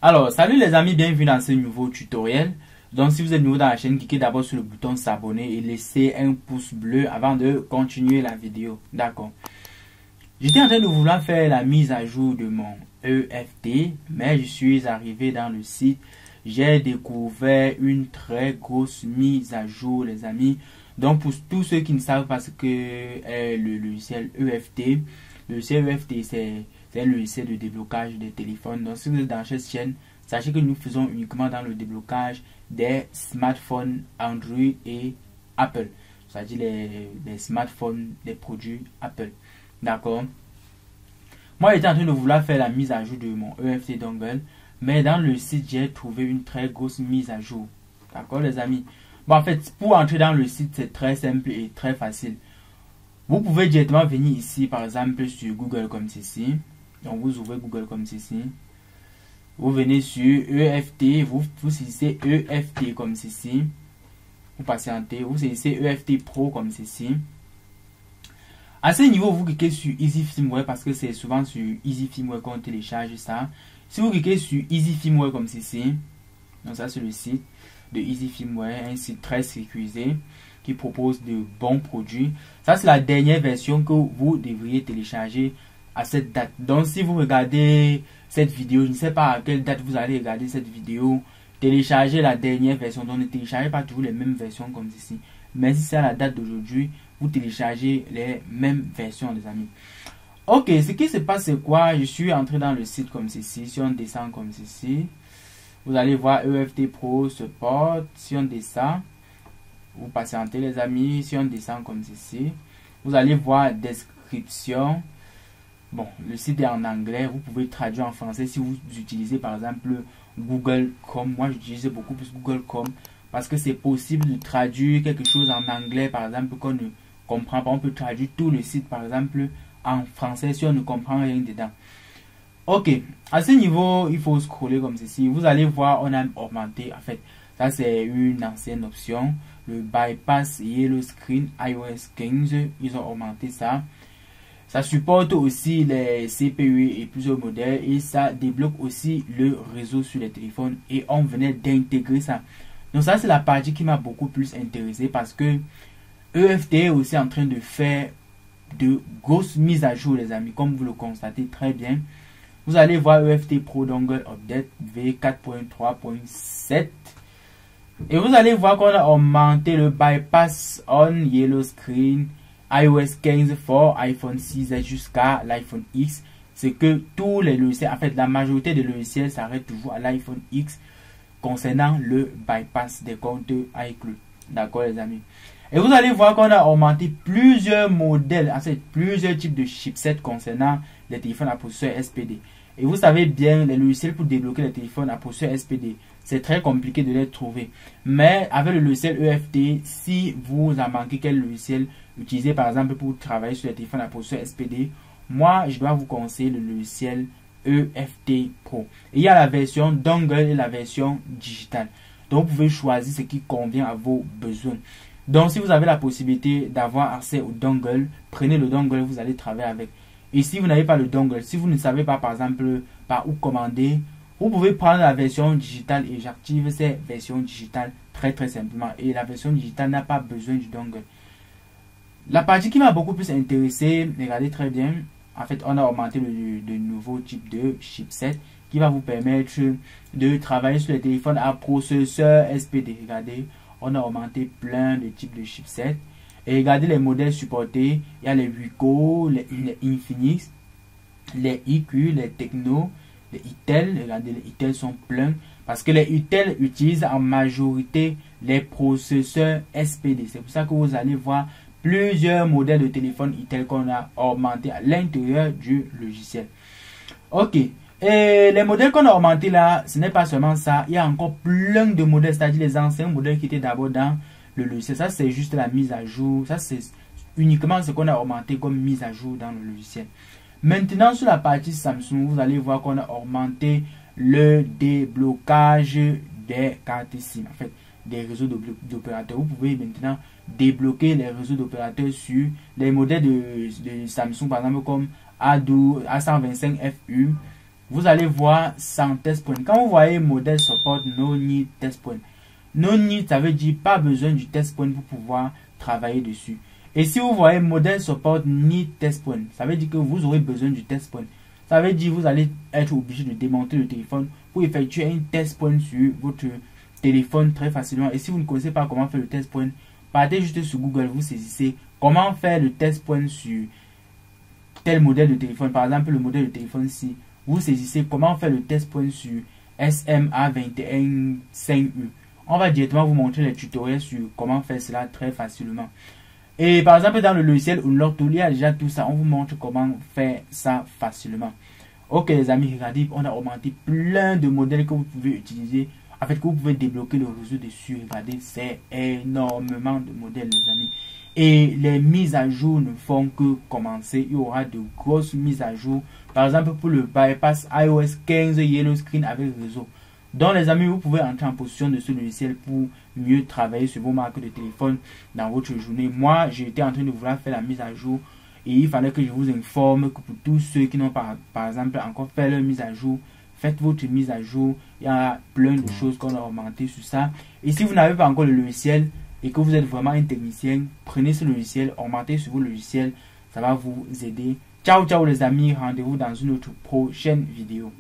Alors, salut les amis, bienvenue dans ce nouveau tutoriel. Donc, si vous êtes nouveau dans la chaîne, cliquez d'abord sur le bouton s'abonner et laissez un pouce bleu avant de continuer la vidéo. D'accord. J'étais en train de vouloir faire la mise à jour de mon EFT, mais je suis arrivé dans le site. J'ai découvert une très grosse mise à jour, les amis. Donc, pour tous ceux qui ne savent pas ce que est le logiciel EFT, le logiciel EFT, c'est un logiciel de déblocage des téléphones. Donc, si vous êtes dans cette chaîne, sachez que nous faisons uniquement dans le déblocage des smartphones Android et Apple. C'est-à-dire les smartphones des produits Apple. D'accord. Moi, j'étais en train de vouloir faire la mise à jour de mon EFT dongle, mais dans le site, j'ai trouvé une très grosse mise à jour. D'accord, les amis? Bon, en fait, pour entrer dans le site, c'est très simple et très facile. Vous pouvez directement venir ici, par exemple, sur Google comme ceci. Donc, vous ouvrez Google comme ceci. Vous venez sur EFT, vous saisissez EFT comme ceci. Vous patientez, vous saisissez EFT Pro comme ceci. À ce niveau, vous cliquez sur Easy Firmware parce que c'est souvent sur Easy Firmware qu'on télécharge ça. Si vous cliquez sur Easy Firmware comme ceci, donc ça c'est le site de Easy Firmware, un site très sécurisé qui propose de bons produits. Ça c'est la dernière version que vous devriez télécharger à cette date. Donc si vous regardez cette vidéo, je ne sais pas à quelle date vous allez regarder cette vidéo, téléchargez la dernière version. Donc ne téléchargez pas toujours les mêmes versions comme ceci. Mais si c'est à la date d'aujourd'hui, vous téléchargez les mêmes versions, les amis. Ok, ce qui se passe c'est quoi? Je suis entré dans le site comme ceci. Si on descend comme ceci, vous allez voir EFT Pro Support. Si on descend, vous patientez les amis. Si on descend comme ceci, vous allez voir description. Bon, le site est en anglais. Vous pouvez traduire en français si vous utilisez par exemple Google Chrome. Moi, j'utilise beaucoup plus Google Chrome parce que c'est possible de traduire quelque chose en anglais, par exemple, qu'on ne comprend pas. On peut traduire tout le site, par exemple, en français si on ne comprend rien dedans. Ok, à ce niveau, il faut scroller comme ceci. Vous allez voir, on a augmenté. En fait, ça c'est une ancienne option. Le bypass yellow screen iOS 15, ils ont augmenté ça. Ça supporte aussi les CPU et plusieurs modèles et ça débloque aussi le réseau sur les téléphones et on venait d'intégrer ça. Donc ça c'est la partie qui m'a beaucoup plus intéressé parce que EFT est aussi en train de faire de grosses mises à jour les amis, comme vous le constatez très bien. Vous allez voir EFT Pro Dongle Update V4.3.7 et vous allez voir qu'on a augmenté le bypass on yellow screen iOS 15 pour iPhone 6 jusqu'à l'iPhone X. C'est que tous les logiciels, en fait la majorité des logiciels s'arrêtent toujours à l'iPhone X concernant le bypass des comptes iCloud. D'accord les amis. Et vous allez voir qu'on a augmenté plusieurs modèles, en fait plusieurs types de chipsets concernant les téléphones à processeur SPD. Et vous savez bien, les logiciels pour débloquer les téléphones à processeur SPD, c'est très compliqué de les trouver. Mais avec le logiciel EFT, si vous en manquez quel logiciel utiliser par exemple pour travailler sur les téléphones à processeur SPD, moi je dois vous conseiller le logiciel EFT Pro. Et il y a la version dongle et la version digitale. Donc vous pouvez choisir ce qui convient à vos besoins. Donc si vous avez la possibilité d'avoir accès au dongle, prenez le dongle, vous allez travailler avec. Et si vous n'avez pas le dongle, si vous ne savez pas par exemple par où commander, vous pouvez prendre la version digitale et j'active ces versions digitales très simplement. Et la version digitale n'a pas besoin du dongle. La partie qui m'a beaucoup plus intéressé, regardez très bien, en fait on a augmenté de nouveaux types de chipset qui va vous permettre de travailler sur les téléphones à processeur SPD. Regardez, on a augmenté plein de types de chipsets. Et regardez les modèles supportés. Il y a les Wiko, les Infinix, les IQ, les Tecno, les Itel. Regardez, les Itel sont pleins. Parce que les Itel utilisent en majorité les processeurs SPD. C'est pour ça que vous allez voir plusieurs modèles de téléphone Itel qu'on a augmenté à l'intérieur du logiciel. Ok. Et les modèles qu'on a augmentés là, ce n'est pas seulement ça. Il y a encore plein de modèles, c'est-à-dire les anciens modèles qui étaient d'abord dans le logiciel. Ça, c'est juste la mise à jour. Ça, c'est uniquement ce qu'on a augmenté comme mise à jour dans le logiciel. Maintenant, sur la partie Samsung, vous allez voir qu'on a augmenté le déblocage des cartes SIM. En fait, des réseaux d'opérateurs. Vous pouvez maintenant débloquer les réseaux d'opérateurs sur les modèles de Samsung, par exemple, comme A125FU, vous allez voir sans test point. Quand vous voyez modèle support no need test point, no need ça veut dire pas besoin du test point pour pouvoir travailler dessus. Et si vous voyez modèle support need test point, ça veut dire que vous aurez besoin du test point. Ça veut dire que vous allez être obligé de démonter le téléphone pour effectuer un test point sur votre téléphone très facilement. Et si vous ne connaissez pas comment faire le test point, partez juste sur Google, vous saisissez comment faire le test point sur tel modèle de téléphone. Par exemple, le modèle de téléphone ci, vous saisissez comment faire le test point sur SMA215U. On va directement vous montrer les tutoriels sur comment faire cela très facilement. Et par exemple, dans le logiciel Unlock Tool, il y a déjà tout ça. On vous montre comment faire ça facilement. Ok les amis, regardez, on a augmenté plein de modèles que vous pouvez utiliser. En fait, que vous pouvez débloquer le réseau dessus. Regardez, c'est énormément de modèles les amis. Et les mises à jour ne font que commencer. Il y aura de grosses mises à jour. Par exemple, pour le bypass iOS 15 Yellow Screen avec réseau. Donc les amis, vous pouvez entrer en possession de ce logiciel pour mieux travailler sur vos marques de téléphone dans votre journée. Moi, j'étais en train de vouloir faire la mise à jour et il fallait que je vous informe que pour tous ceux qui n'ont pas, par exemple, encore fait leur mise à jour, faites votre mise à jour. Il y a plein de choses qu'on a augmenté sur ça. Et si vous n'avez pas encore le logiciel et que vous êtes vraiment un technicien, prenez ce logiciel, augmentez sur vos logiciels, ça va vous aider. Ciao, ciao les amis, rendez-vous dans une autre prochaine vidéo.